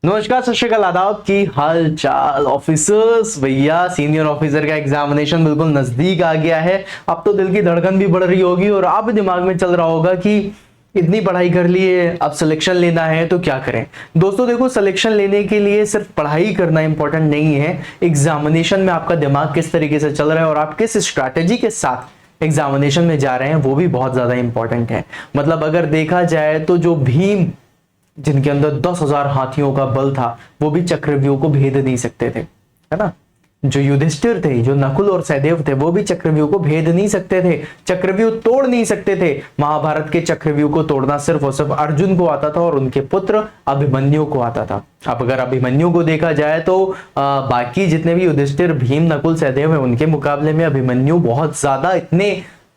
नमस्कार, सत श्री अकाल, आदाब, की हाल चाल ऑफिसर्स। भैया सीनियर ऑफिसर का एग्जामिनेशन बिल्कुल नजदीक आ गया है। अब तो दिल की धड़कन भी बढ़ रही होगी और आप दिमाग में चल रहा होगा कि इतनी पढ़ाई कर ली है, अब सिलेक्शन लेना है तो क्या करें। दोस्तों देखो, सिलेक्शन लेने के लिए सिर्फ पढ़ाई करना इंपॉर्टेंट नहीं है, एग्जामिनेशन में आपका दिमाग किस तरीके से चल रहा है और आप किस स्ट्रैटेजी के साथ एग्जामिनेशन में जा रहे हैं वो भी बहुत ज्यादा इंपॉर्टेंट है। मतलब अगर देखा जाए तो जो भीम, जिनके अंदर 10,000 हाथियों का बल था, वो भी चक्रव्यूह को भेद नहीं सकते थे, है ना। जो युधिष्ठिर थे, जो नकुल और सहदेव थे, वो भी चक्रव्यूह को भेद नहीं सकते थे, चक्रव्यूह तोड़ नहीं सकते थे। महाभारत के चक्रव्यूह को तोड़ना सिर्फ और सिर्फ अर्जुन को आता था और उनके पुत्र अभिमन्यु को आता था। अब अगर अभिमन्यु को देखा जाए तो बाकी जितने भी युधिष्ठिर, भीम, नकुल, सहदेव है, उनके मुकाबले में अभिमन्यु बहुत ज्यादा इतने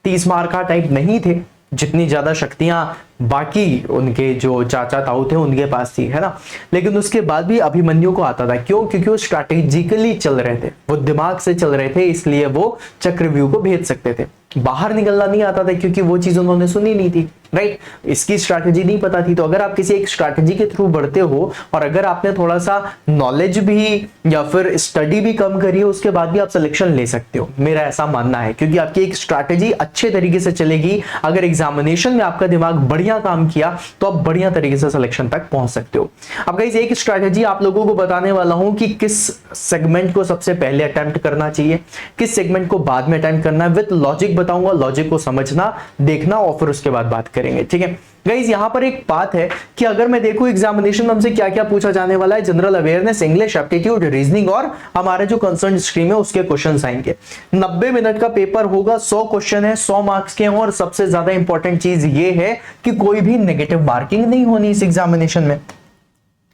30 मार का टाइप नहीं थे, जितनी ज्यादा शक्तियां बाकी उनके जो चाचा ताऊ थे उनके पास थी, है ना। लेकिन उसके बाद भी अभिमन्यु को आता था। क्यों? क्योंकि वो स्ट्रैटेजिकली चल रहे थे, वो दिमाग से चल रहे थे, इसलिए वो चक्रव्यूह को भेद सकते थे। बाहर निकलना नहीं आता था क्योंकि वो चीज उन्होंने सुनी नहीं थी, राइट। इसकी स्ट्रैटेजी नहीं पता थी। तो अगर आप किसी एक स्ट्रैटेजी के थ्रू बढ़ते हो और अगर आपने थोड़ा सा नॉलेज भी या फिर स्टडी भी कम करी है, उसके बाद भी आप सिलेक्शन ले सकते हो, मेरा ऐसा मानना है। क्योंकि आपकी एक स्ट्रैटेजी अच्छे तरीके से चलेगी, अगर एग्जामिनेशन में आपका दिमाग बढ़िया काम किया तो आप बढ़िया तरीके से सिलेक्शन तक पहुंच सकते हो। अब गाइस, एक स्ट्रैटेजी आप लोगों को बताने वाला हूं कि किस सेगमेंट को सबसे पहले अटेम्प्ट करना चाहिए, किस सेगमेंट को बाद में अटेम्प्ट करना है, विद लॉजिक बताऊंगा। लॉजिक को समझना, देखना और फिर उसके बाद बात करेंगे, ठीक है। गाइस, यहां पर एक बात है कि अगर मैं देखूं एग्जामिनेशन में हमसे क्या क्या पूछा जाने वाला है, general awareness, English, aptitude, reasoning और हमारे जो कंसर्न स्ट्रीम है उसके क्वेश्चंस आएंगे। 90 मिनट का पेपर होगा, 100 क्वेश्चन है, 100 मार्क्स के हैं। और सबसे ज्यादा इंपॉर्टेंट चीज ये है कि कोई भी नेगेटिव मार्किंग नहीं होनी इस एग्जामिनेशन में।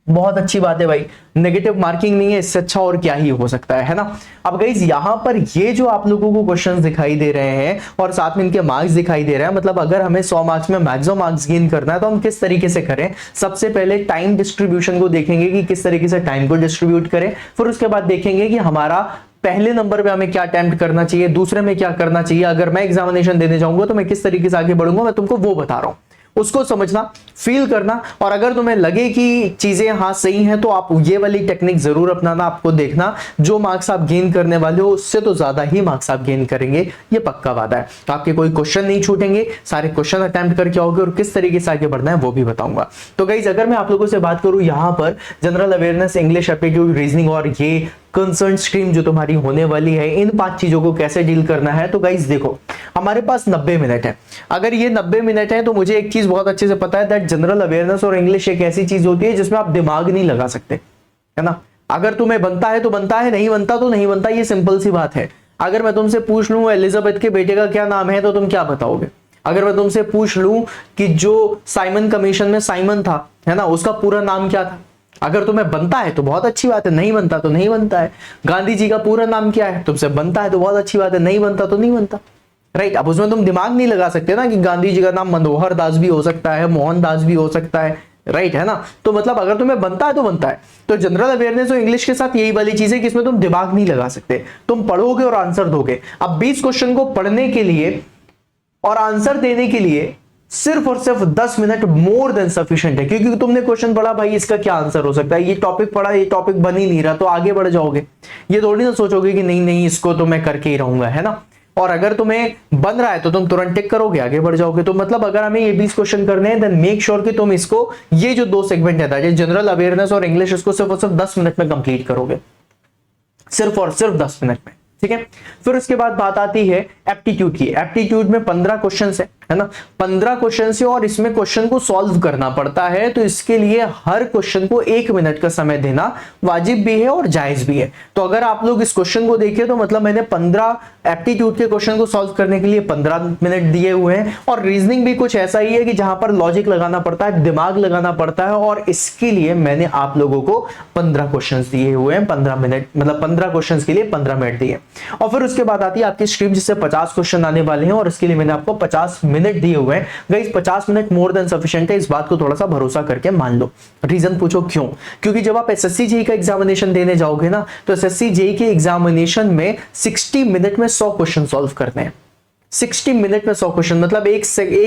बहुत अच्छी बात है भाई, नेगेटिव मार्किंग नहीं है, इससे अच्छा और क्या ही हो सकता है ना। अब गाइस, यहां पर ये जो आप लोगों को क्वेश्चंस दिखाई दे रहे हैं और साथ में इनके मार्क्स दिखाई दे रहे हैं, मतलब अगर हमें 100 मार्क्स में मैक्सिमम मार्क्स गेन करना है तो हम किस तरीके से करें। सबसे पहले टाइम डिस्ट्रीब्यूशन को देखेंगे कि किस तरीके से टाइम को डिस्ट्रीब्यूट करें। फिर उसके बाद देखेंगे कि हमारा पहले नंबर पे हमें क्या अटेम्प्ट करना चाहिए, दूसरे में क्या करना चाहिए। अगर मैं एग्जामिनेशन देने जाऊंगा तो मैं किस तरीके से आगे बढ़ूंगा, मैं तुमको वो बता रहा हूं। उसको समझना, फील करना, और अगर तुम्हें लगे कि चीजें हाँ सही हैं तो आप ये वाली टेक्निक जरूर अपनाना। आपको देखना जो मार्क्स आप गेन करने वाले हो उससे तो ज्यादा ही मार्क्स आप गेन करेंगे, ये पक्का वादा है। तो आपके कोई क्वेश्चन नहीं छूटेंगे, सारे क्वेश्चन अटेम्प्ट करके आओगे और किस तरीके से आगे बढ़ना है वो भी बताऊंगा। तो गाइस, अगर मैं आप लोगों से बात करूं यहां पर general awareness, English, aptitude, reasoning और ये कंसर्न स्ट्रीम जो तुम्हारी होने वाली है, इन 5 चीजों को कैसे डील करना है। तो गाइस देखो, हमारे पास 90 मिनट है। अगर ये 90 मिनट है तो मुझे एक चीज बहुत अच्छे से पता है, दैट जनरल अवेयरनेस और इंग्लिश एक ऐसी चीज होती है जिसमें आप दिमाग नहीं लगा सकते, है ना। अगर तुम्हें बनता है तो बनता है, नहीं बनता तो नहीं बनता, ये सिंपल सी बात है। अगर मैं तुमसे पूछ लूं एलिजाबेथ के बेटे का क्या नाम है तो तुम क्या बताओगे। अगर मैं तुमसे पूछ लूं कि जो साइमन कमीशन में साइमन था, है ना, उसका पूरा नाम क्या था, अगर तुम्हें बनता है तो बहुत अच्छी बात है, नहीं बनता तो नहीं बनता है। गांधी जी का पूरा नाम क्या है, तुमसे बनता है तो बहुत अच्छी बात है, नहीं बनता तो नहीं बनता, राइट। अब उसमें तुम दिमाग नहीं लगा सकते ना कि गांधी जी का नाम मनोहर दास भी हो सकता है, मोहन दास भी हो सकता है, राइट, है ना। तो मतलब अगर तुम्हें बनता है तो बनता है। तो जनरल अवेयरनेस और इंग्लिश के साथ यही वाली चीज है कि इसमें तुम दिमाग नहीं लगा सकते, तुम पढ़ोगे और आंसर दोगे। अब 20 क्वेश्चन को पढ़ने के लिए और आंसर देने के लिए सिर्फ और सिर्फ 10 मिनट मोर देन सफिशिएंट है। क्योंकि तुमने क्वेश्चन पढ़ा, भाई इसका क्या आंसर हो सकता है, ये टॉपिक पढ़ा, ये टॉपिक बन ही नहीं रहा, तो आगे बढ़ जाओगे। ये थोड़ी ना सोचोगे कि नहीं नहीं इसको तो मैं करके ही रहूंगा, है ना। और अगर तुम्हें बन रहा है तो तुम तुरंत टिक करोगे, आगे बढ़ जाओगे। तो मतलब अगर हमें ये 20 क्वेश्चन करने हैं, देन मेक श्योर कि तुम इसको, ये जो 2 सेगमेंट है जनरल अवेयरनेस और इंग्लिश, इसको सिर्फ और सिर्फ 10 मिनट में कंप्लीट करोगे, सिर्फ और सिर्फ 10 मिनट में, ठीक है। फिर उसके बाद बात आती है एप्टीट्यूड की। एप्टीट्यूड में 15 क्वेश्चन है ना, 15 क्वेश्चन से, और इसमें क्वेश्चन को सॉल्व करना पड़ता है। तो इसके लिए हर क्वेश्चन को 1 मिनट का समय देना वाजिब भी है और जायज भी है। तो अगर आप लोग इस क्वेश्चन को देखें तो मतलब मैंने 15 एप्टीट्यूड के क्वेश्चन को सॉल्व करने के लिए 15 मिनट दिए हुए हैं। और रीजनिंग भी कुछ ऐसा ही है कि जहां पर लॉजिक लगाना पड़ता है, दिमाग लगाना पड़ता है, और इसके लिए मैंने आप लोगों को 15 क्वेश्चन दिए हुए हैं, 15 मिनट, मतलब 15 क्वेश्चन के लिए 15 मिनट दिए। और फिर उसके बाद आती है आपकी स्ट्रीम, जिससे 50 क्वेश्चन आने वाले हैं, और इसके लिए मैंने आपको 50 मिनट दिए हुए हैं। गाइस, 50 मिनट मोर देन सफिशिएंट है, इस बात को थोड़ा सा भरोसा करके मान लो। रीजन पूछो क्यों? क्योंकि जब आप एसएससी जेईई का एग्जामिनेशन देने जाओगे ना, तो एसएससी जेईई के एग्जामिनेशन में 60 मिनट में 100 क्वेश्चन सॉल्व करने हैं। 60 मिनट में 100 क्वेश्चन, मतलब एक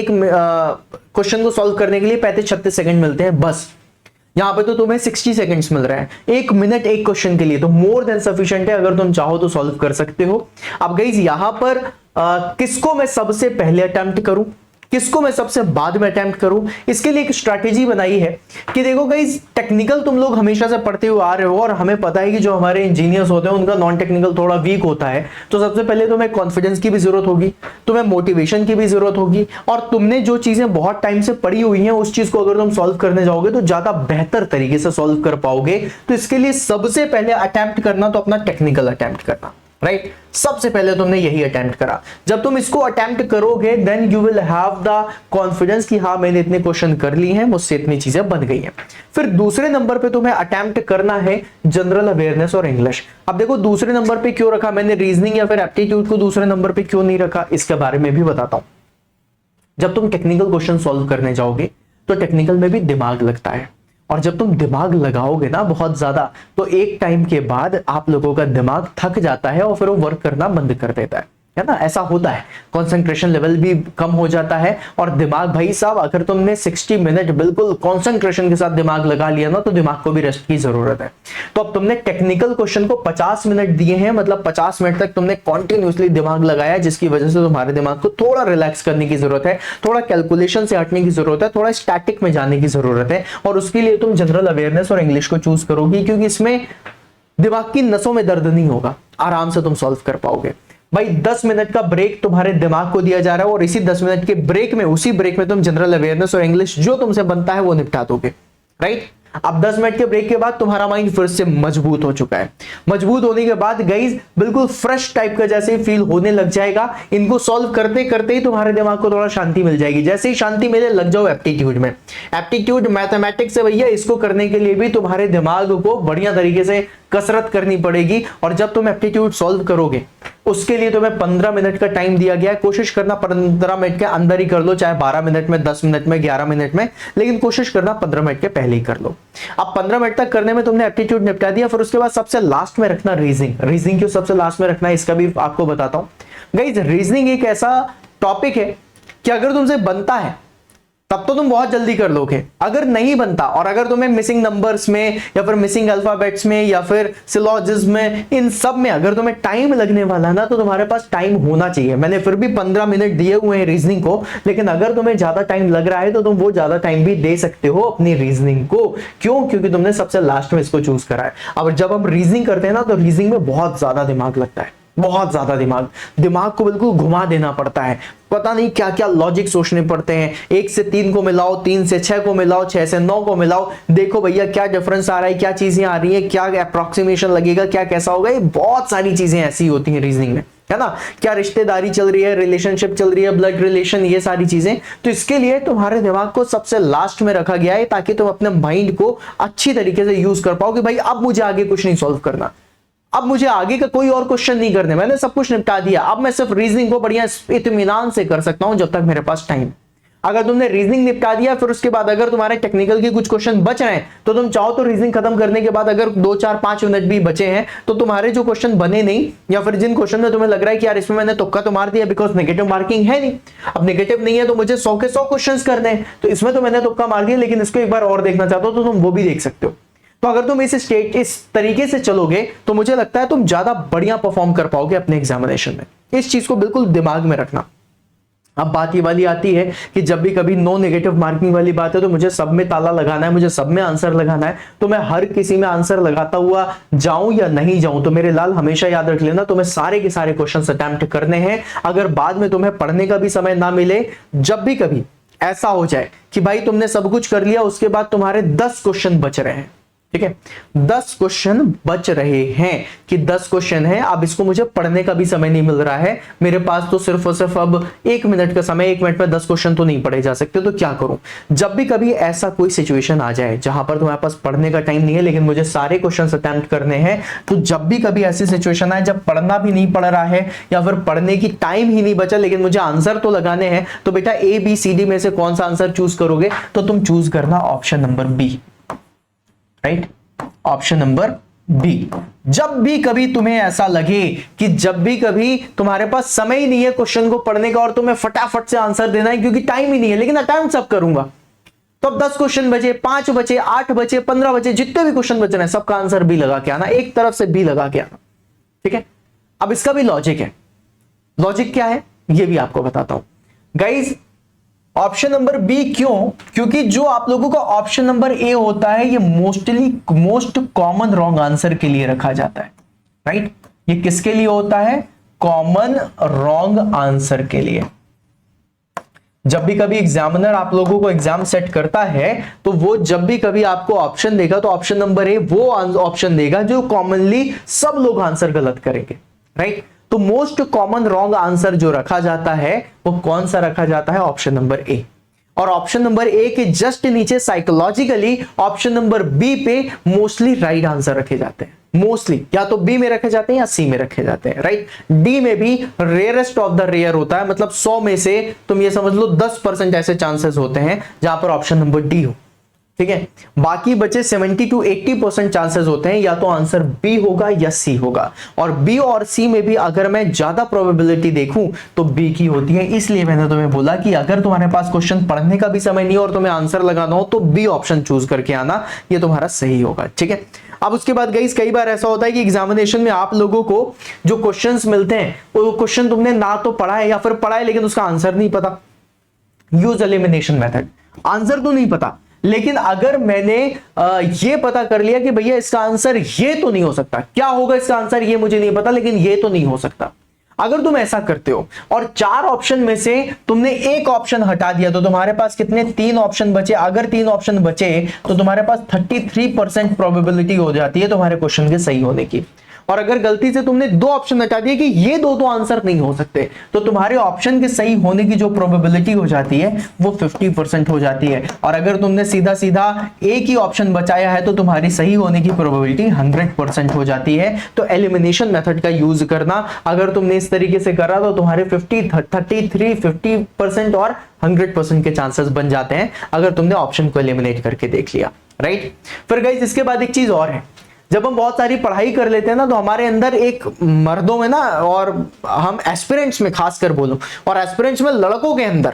क्वेश्चन को सॉल्व करने के लिए 35-36 सेकंड मिलते हैं बस। यहां पे तो तुम्हें 60 सेकंड्स मिल रहा है, 1 मिनट एक क्वेश्चन के लिए, तो मोर देन सफिशिएंट है, अगर तुम चाहो तो सॉल्व कर सकते हो। अब गाइस यहां पर किसको मैं सबसे पहले अटेम्प्ट करूं, किसको मैं सबसे बाद में अटेम्प्ट करूं, इसके लिए एक स्ट्रैटेजी बनाई है कि देखो गाइस, टेक्निकल तुम लोग हमेशा से पढ़ते हुए आ रहे हो और हमें पता है कि जो हमारे इंजीनियर्स होते हैं उनका नॉन टेक्निकल थोड़ा वीक होता है। तो सबसे पहले तुम्हें कॉन्फिडेंस की भी जरूरत होगी, तुम्हें मोटिवेशन की भी जरूरत होगी, और तुमने जो चीजें बहुत टाइम से पढ़ी हुई हैं उस चीज को अगर तुम सॉल्व करने जाओगे तो ज्यादा बेहतर तरीके से सॉल्व कर पाओगे। तो इसके लिए सबसे पहले अटेम्प्ट करना तो अपना टेक्निकल अटेम्प्ट करना, राइट। सबसे पहले तुमने यही अटेम्प्ट करा। जब तुम इसको अटेम्प्ट करोगे then you will have the confidence कि हाँ मैंने इतने क्वेश्चन कर लिए हैं, मुझसे इतनी चीजें बन गई हैं। फिर दूसरे नंबर पे तुम्हें अटेम्प्ट करना है जनरल अवेयरनेस और इंग्लिश। अब देखो दूसरे नंबर पे क्यों रखा मैंने रीजनिंग या फिर एप्टीट्यूड को दूसरे नंबर पे क्यों नहीं रखा, इसके बारे में भी बताता हूं। जब तुम टेक्निकल क्वेश्चन सॉल्व करने जाओगे तो टेक्निकल में भी दिमाग लगता है, और जब तुम दिमाग लगाओगे ना बहुत ज्यादा, तो एक टाइम के बाद आप लोगों का दिमाग थक जाता है और फिर वो वर्क करना बंद कर देता है ना, ऐसा होता है। कंसंट्रेशन लेवल भी कम हो जाता है, और दिमाग भाई साहब अगर तुमने 60 मिनट बिल्कुल कंसंट्रेशन के साथ दिमाग लगा लिया ना, तो दिमाग को भी रेस्ट की जरूरत है। तो अब तुमने टेक्निकल क्वेश्चन को 50 मिनट दिए हैं, मतलब 50 मिनट तक तुमने कॉन्टिन्यूसली दिमाग लगाया, जिसकी वजह से तुम्हारे दिमाग को थोड़ा रिलैक्स करने की जरूरत है, थोड़ा कैलकुलेशन से हटने की जरूरत है, थोड़ा स्टैटिक में जाने की जरूरत है। और उसके लिए तुम जनरल अवेयरनेस और इंग्लिश को चूज करोगी, क्योंकि इसमें दिमाग की नसों में दर्द नहीं होगा, आराम से तुम सॉल्व कर पाओगे। भाई 10 मिनट का ब्रेक तुम्हारे दिमाग को दिया जा रहा है, और इसी 10 मिनट के ब्रेक में, उसी ब्रेक में तुम जनरल अवेयरनेस और इंग्लिश जो तुमसे बनता है वो निपटा दोगे, राइट। अब 10 मिनट के ब्रेक के बाद तुम्हारा माइंड फिर से मजबूत हो चुका है। मजबूत होने के बाद गाइस बिल्कुल फ्रेश टाइप का जैसे फील होने लग जाएगा। इनको सॉल्व करते करते ही तुम्हारे दिमाग को थोड़ा शांति मिल जाएगी। जैसे ही शांति मिले लग जाओ एप्टीट्यूड में। एप्टीट्यूड मैथमेटिक्स है भैया, इसको करने के लिए भी तुम्हारे दिमाग को बढ़िया तरीके से कसरत करनी पड़ेगी। और जब तुम एप्टीट्यूड सॉल्व करोगे उसके लिए तुम्हें 15 मिनट का टाइम दिया गया है। कोशिश करना 15 मिनट के अंदर ही कर लो, चाहे 12 मिनट में, 10 मिनट में, 11 मिनट में, लेकिन कोशिश करना 15 मिनट के पहले ही कर लो। अब 15 मिनट तक करने में तुमने एप्टीट्यूड निपटा दिया। फिर उसके बाद सबसे लास्ट में रखना रीजनिंग। रीजनिंग क्यों सबसे लास्ट में रखना है इसका भी आपको बताता हूं। गाइस रीजनिंग एक ऐसा टॉपिक है कि अगर तुमसे बनता है तब तो तुम बहुत जल्दी कर लोगे। अगर नहीं बनता और अगर तुम्हें मिसिंग नंबर्स में या फिर मिसिंग अल्फाबेट्स में या फिर सिलॉजिज्म में, इन सब में अगर तुम्हें टाइम लगने वाला ना, तो तुम्हारे पास टाइम होना चाहिए। मैंने फिर भी 15 मिनट दिए हुए हैं रीजनिंग को, लेकिन अगर तुम्हें ज्यादा टाइम लग रहा है तो तुम वो ज्यादा टाइम भी दे सकते हो अपनी रीजनिंग को। क्यों? क्योंकि तुमने सबसे लास्ट में इसको चूज करा है। अब जब हम रीजनिंग करते हैं ना, तो रीजनिंग में बहुत ज्यादा दिमाग लगता है, बहुत ज्यादा दिमाग को बिल्कुल घुमा देना पड़ता है। पता नहीं क्या क्या लॉजिक सोचने पड़ते हैं। 1 से 3 को मिलाओ, 3 से 6 को मिलाओ, 6 से 9 को मिलाओ, देखो भैया क्या डिफरेंस आ रहा है, क्या चीजें आ रही है, क्या अप्रोक्सीमेशन लगेगा, क्या कैसा होगा। ये बहुत सारी चीजें ऐसी होती हैं रीजनिंग में, है ना। क्या रिश्तेदारी चल रही है, रिलेशनशिप चल रही है, ब्लड रिलेशन, ये सारी चीजें। तो इसके लिए तुम्हारे दिमाग को सबसे लास्ट में रखा गया है, ताकि तुम अपने माइंड को अच्छी तरीके से यूज कर पाओ कि भाई अब मुझे आगे कुछ नहीं सॉल्व करना, अब मुझे आगे का कोई और क्वेश्चन नहीं करने, मैंने सब कुछ निपटा दिया, अब मैं सिर्फ रीजनिंग को बढ़िया इत्मीनान से कर सकता हूं जब तक मेरे पास टाइम। अगर तुमने रीजनिंग निपटा दिया, फिर उसके बाद अगर तुम्हारे टेक्निकल के कुछ क्वेश्चन बच रहे हैं, तो तुम चाहो तो रीजनिंग खत्म करने के बाद अगर 2, 4, 5 मिनट भी बचे हैं, तो तुम्हारे जो क्वेश्चन बने नहीं, या फिर जिन क्वेश्चन में तुम्हें लग रहा है कि यार इसमें मैंने तुक्का तो मार दिया, बिकॉज नेगेटिव मार्किंग है नहीं। अब नेगेटिव नहीं है तो मुझे 100 के 100 क्वेश्चन करने हैं, तो इसमें तो मैंने तुक्का मार दिया, लेकिन इसको एक बार और देखना चाहते हो तो तुम वो भी देख सकते हो। तो अगर तुम इस तरीके से चलोगे तो मुझे लगता है तुम ज्यादा बढ़िया परफॉर्म कर पाओगे अपने एग्जामिनेशन में। इस चीज को बिल्कुल दिमाग में रखना। अब बात ये वाली आती है कि जब भी कभी नो नेगेटिव मार्किंग वाली बात है, तो मुझे सब में ताला लगाना है, मुझे सब में आंसर लगाना है, तो मैं हर किसी में आंसर लगाता हुआ जाऊं या नहीं जाऊं, तो मेरे लाल हमेशा याद रख लेना, तुम्हें सारे के सारे क्वेश्चन अटेम्प्ट करने हैं। अगर बाद में तुम्हें पढ़ने का भी समय ना मिले, जब भी कभी ऐसा हो जाए कि भाई तुमने सब कुछ कर लिया, उसके बाद तुम्हारे 10 क्वेश्चन बच रहे हैं, ठीक है, 10 क्वेश्चन बच रहे हैं कि 10 क्वेश्चन है, अब इसको मुझे पढ़ने का भी समय नहीं मिल रहा है, मेरे पास तो सिर्फ और सिर्फ अब 1 मिनट का समय, 1 मिनट में 10 क्वेश्चन तो नहीं पढ़े जा सकते, तो क्या करूं। जब भी कभी ऐसा कोई सिचुएशन आ जाए जहां पर तुम्हारे पास पढ़ने का टाइम नहीं है, लेकिन मुझे सारे क्वेश्चन अटेम्प्ट करने हैं, तो जब भी कभी ऐसी सिचुएशन आए जब पढ़ना भी नहीं पड़ रहा है या फिर पढ़ने की टाइम ही नहीं बचा, लेकिन मुझे आंसर तो लगाने हैं, तो बेटा ABCD में से कौन सा आंसर चूज करोगे, तो तुम चूज करना option number B, right, option number B. जब भी कभी तुम्हें ऐसा लगे कि जब भी कभी तुम्हारे पास समय ही नहीं है क्वेश्चन को पढ़ने का और तुम्हें फटाफट से आंसर देना है क्योंकि टाइम ही नहीं है, लेकिन अटेम्प्ट सब करूंगा, तो अब 10 क्वेश्चन बचे, 5 बचे, 8 बचे, 15 बचे, जितने भी क्वेश्चन बच रहे हैं सबका आंसर बी लगा के आना, एक तरफ से बी लगा के आना। ठीक है, अब इसका भी लॉजिक है। लॉजिक क्या है ये भी आपको बताता हूं गाइज। ऑप्शन नंबर बी क्यों? क्योंकि जो आप लोगों का ऑप्शन नंबर ए होता है ये मोस्ट कॉमन रॉन्ग आंसर के लिए रखा जाता है, राइट? ये किसके लिए होता है? कॉमन रॉन्ग आंसर के लिए। जब भी कभी एग्जामिनर आप लोगों को एग्जाम सेट करता है तो वो जब भी कभी आपको ऑप्शन देगा तो ऑप्शन नंबर ए वो ऑप्शन देगा जो कॉमनली सब लोग आंसर गलत करेंगे, राइट? तो मोस्ट कॉमन रॉन्ग आंसर जो रखा जाता है वो कौन सा रखा जाता है? Option number A. और ऑप्शन नंबर ए के जस्ट नीचे साइकोलॉजिकली ऑप्शन नंबर बी पे मोस्टली राइट आंसर रखे जाते हैं। मोस्टली या तो बी में रखे जाते हैं या सी में रखे जाते हैं, राइट? डी में भी रेयरेस्ट ऑफ द रेयर होता है, मतलब 100 में से तुम ये समझ लो 10% ऐसे चांसेस होते हैं जहां पर ऑप्शन नंबर डी हो। ठीक है, बाकी बचे 70 to 80% चांसेस होते हैं या तो आंसर बी होगा या सी होगा। और बी और सी में भी अगर मैं ज्यादा प्रोबेबिलिटी देखूं तो बी की होती है। इसलिए मैंने तुम्हें बोला कि अगर तुम्हारे पास क्वेश्चन पढ़ने का भी समय नहीं और तुम्हें आंसर लगाना हो तो बी ऑप्शन चूज करके आना, ये तुम्हारा सही होगा। ठीक है, अब उसके बाद गाइस कई बार ऐसा होता है कि एग्जामिनेशन में आप लोगों को जो क्वेश्चंस मिलते हैं वो क्वेश्चन तुमने ना तो पढ़ा है या फिर पढ़ा है लेकिन उसका आंसर नहीं पता। यूज एलिमिनेशन मेथड, आंसर तो नहीं पता लेकिन अगर मैंने ये पता कर लिया कि भैया इसका आंसर ये तो नहीं हो सकता, क्या होगा इसका आंसर ये मुझे नहीं पता लेकिन ये तो नहीं हो सकता। अगर तुम ऐसा करते हो और 4 ऑप्शन में से तुमने एक ऑप्शन हटा दिया तो तुम्हारे पास कितने? 3 ऑप्शन बचे। अगर 3 ऑप्शन बचे तो तुम्हारे पास 33% प्रोबेबिलिटी हो जाती है तुम्हारे क्वेश्चन के सही होने की। और अगर गलती से तुमने 2 ऑप्शन हटा दिए कि ये दो तो आंसर नहीं हो सकते तो तुम्हारे ऑप्शन के सही होने की जो प्रोबेबिलिटी हो जाती है वो 50% हो जाती है। और अगर तुमने सीधा सीधा एक ही ऑप्शन बचाया है तो तुम्हारी सही होने की प्रोबेबिलिटी 100% हो जाती है। तो एलिमिनेशन मेथड का यूज करना, अगर तुमने इस तरीके से करा तो तुम्हारे 50% और 100% के चांसेस बन जाते हैं अगर तुमने ऑप्शन को एलिमिनेट करके देख लिया, राइट? फिर गाइस इसके बाद एक चीज और है, जब हम बहुत सारी पढ़ाई कर लेते हैं ना तो हमारे अंदर एक मर्दों में ना, और हम एस्पिरेंट्स में खासकर बोलूं, और एस्पिरेंट्स में लड़कों के अंदर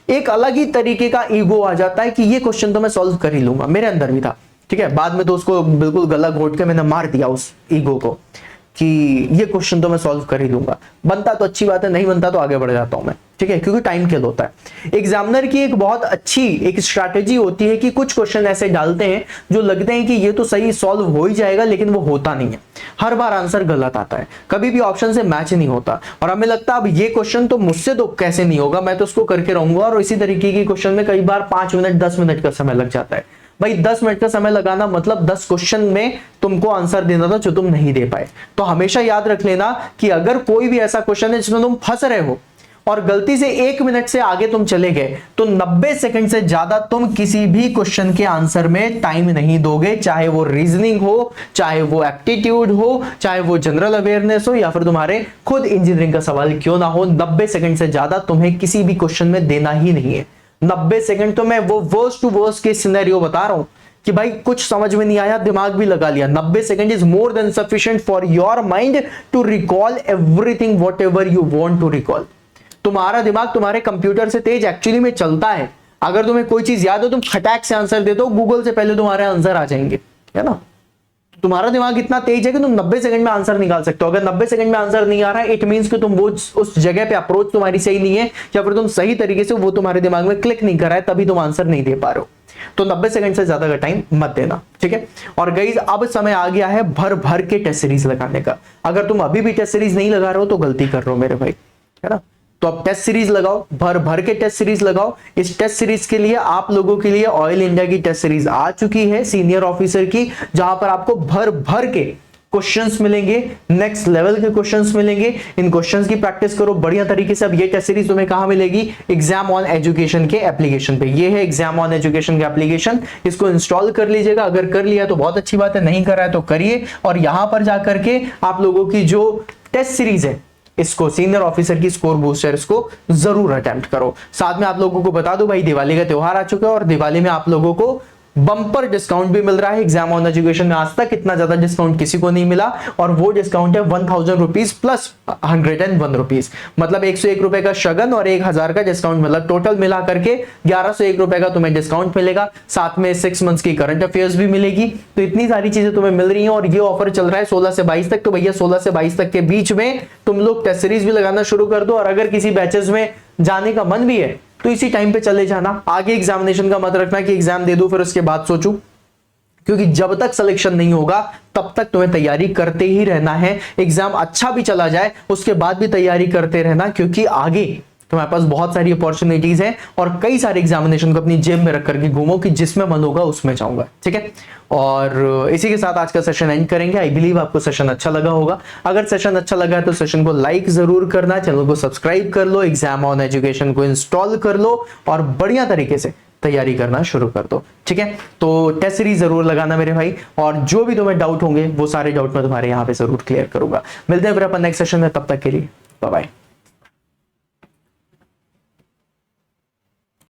एक अलग ही तरीके का ईगो आ जाता है कि ये क्वेश्चन तो मैं सॉल्व कर ही लूंगा। मेरे अंदर भी था, ठीक है, बाद में तो उसको बिल्कुल गला घोट के मैंने मार दिया उस ईगो को कि ये क्वेश्चन तो मैं सॉल्व कर ही लूंगा। बनता तो अच्छी बात है, नहीं बनता तो आगे बढ़ जाता हूं मैं, ठीक है, क्योंकि टाइम खेल होता है। एग्जामिनर की एक बहुत अच्छी एक स्ट्रैटेजी होती है कि कुछ क्वेश्चन ऐसे डालते हैं जो लगते हैं कि ये तो सही सॉल्व हो ही जाएगा लेकिन वो होता नहीं है। हर बार आंसर गलत आता है, कभी भी ऑप्शन से मैच नहीं होता और हमें लगता है अब ये क्वेश्चन तो मुझसे तो कैसे नहीं होगा, मैं तो उसको करके रहूंगा। और इसी तरीके की क्वेश्चन में कई बार 5 मिनट 10 मिनट का समय लग जाता है। भाई 10 मिनट का समय लगाना मतलब 10 क्वेश्चन में तुमको आंसर देना था जो तुम नहीं दे पाए। तो हमेशा याद रख लेना कि अगर कोई भी ऐसा क्वेश्चन है जिसमें तुम फंस रहे हो और गलती से 1 मिनट से आगे तुम चले गए तो 90 सेकंड से ज्यादा तुम किसी भी क्वेश्चन के आंसर में टाइम नहीं दोगे, चाहे वो रीजनिंग हो, चाहे वो एप्टीट्यूड हो, चाहे वो जनरल अवेयरनेस हो या फिर तुम्हारे खुद इंजीनियरिंग का सवाल क्यों ना हो। 90 सेकंड से ज्यादा तुम्हें किसी भी क्वेश्चन में देना ही नहीं है। 90 सेकंड तो मैं वो वर्स्ट टू वर्स्ट के सिनेरियो बता रहा हूं कि भाई कुछ समझ में नहीं आया, दिमाग भी लगा लिया। 90 second is more than sufficient for your mind to recall everything whatever you want to recall. तुम्हारा दिमाग तुम्हारे कंप्यूटर से तेज एक्चुअली में चलता है। अगर तुम्हें कोई चीज याद हो तुम खटाक से आंसर दे दो, गूगल से पहले तुम्हारे आंसर आ जाएंगे, है ना? तुम्हारा दिमाग इतना तेज है कि तुम 90 सेकंड में आंसर निकाल सकते हो। अगर 90 सेकंड में आंसर नहीं आ रहा है इट मींस कि तुम वो उस जगह पे अप्रोच तुम्हारी सही नहीं है या फिर तुम सही तरीके से वो तुम्हारे दिमाग में क्लिक नहीं कर रहा है, तभी तुम आंसर नहीं दे पा रहे हो। तो 90 सेकंड से ज्यादा का टाइम मत देना, ठीक है? और गाइस अब समय आ गया है भर भर के टेस्ट सीरीज लगाने का। अगर तुम अभी भी टेस्ट सीरीज नहीं लगा रहे हो तो गलती कर रहे हो मेरे भाई, है ना? तो अब टेस्ट सीरीज लगाओ, भर भर के टेस्ट सीरीज लगाओ। इस टेस्ट सीरीज के लिए आप लोगों के लिए ऑयल इंडिया की टेस्ट सीरीज आ चुकी है सीनियर ऑफिसर की, जहां पर आपको भर भर के क्वेश्चंस मिलेंगे, नेक्स्ट लेवल के क्वेश्चंस मिलेंगे। इन क्वेश्चंस की प्रैक्टिस करो बढ़िया तरीके से। अब ये टेस्ट सीरीज तुम्हें कहां मिलेगी? एग्जाम ऑन एजुकेशन के एप्लीकेशन पे। ये है एग्जाम ऑन एजुकेशन का एप्लीकेशन, इसको इंस्टॉल कर लीजिएगा। अगर कर लिया तो बहुत अच्छी बात है, नहीं कर रहा है तो करिए। और यहां पर जाकर के आप लोगों की जो टेस्ट सीरीज है इसको सीनियर ऑफिसर की स्कोर बूस्टर इसको जरूर अटेम्प्ट करो। साथ में आप लोगों को बता दो भाई दिवाली का त्योहार आ चुका है और दिवाली में आप लोगों को बम्पर डिस्काउंट भी मिल रहा है। एग्जाम ऑन एजुकेशन में आज तक इतना ज्यादा डिस्काउंट किसी को नहीं मिला, और वो डिस्काउंट है 1000 रुपीज प्लस 101 रुपीज, मतलब 101 रुपए का शगन और 1000 का डिस्काउंट, मतलब टोटल मिला करके 1101 रुपए का तुम्हें डिस्काउंट मिलेगा। साथ में 6 मंथ्स की करंट अफेयर्स भी मिलेगी। तो इतनी सारी चीजें तुम्हें मिल रही हैं, और ये ऑफर चल रहा है 16 से 22 तक। तो भैया 16 से 22 तक के बीच में तुम लोग टेस्ट सीरीज भी लगाना शुरू कर दो, और अगर किसी बैचेस में जाने का मन भी है तो इसी टाइम पे चले जाना। आगे एग्जामिनेशन का मत रखना कि एग्जाम दे दो फिर उसके बाद सोचूं, क्योंकि जब तक सिलेक्शन नहीं होगा तब तक तुम्हें तैयारी करते ही रहना है। एग्जाम अच्छा भी चला जाए उसके बाद भी तैयारी करते रहना, क्योंकि आगे तुम्हारे पास बहुत सारी अपॉर्चुनिटीज हैं, और कई सारे एग्जामिनेशन को अपनी जेब में रख करके घूमो कि जिसमें मन होगा उसमें जाऊंगा, ठीक है। और इसी के साथ आज का सेशन एंड करेंगे। आई बिलीव आपको सेशन अच्छा लगा होगा। अगर सेशन अच्छा लगा है तो सेशन को लाइक जरूर करना, चैनल को सब्सक्राइब कर लो, एग्जाम ऑन एजुकेशन को इंस्टॉल कर लो, और बढ़िया तरीके से तैयारी करना शुरू कर दो, ठीक है। तो टेस्ट सीरीज जरूर लगाना मेरे भाई, और जो भी तुम्हें डाउट होंगे वो सारे डाउट मैं तुम्हारे यहाँ पे जरूर क्लियर करूंगा। मिलते हैं फिर अपन नेक्स्ट सेशन में, तब तक के लिए बाय बाय।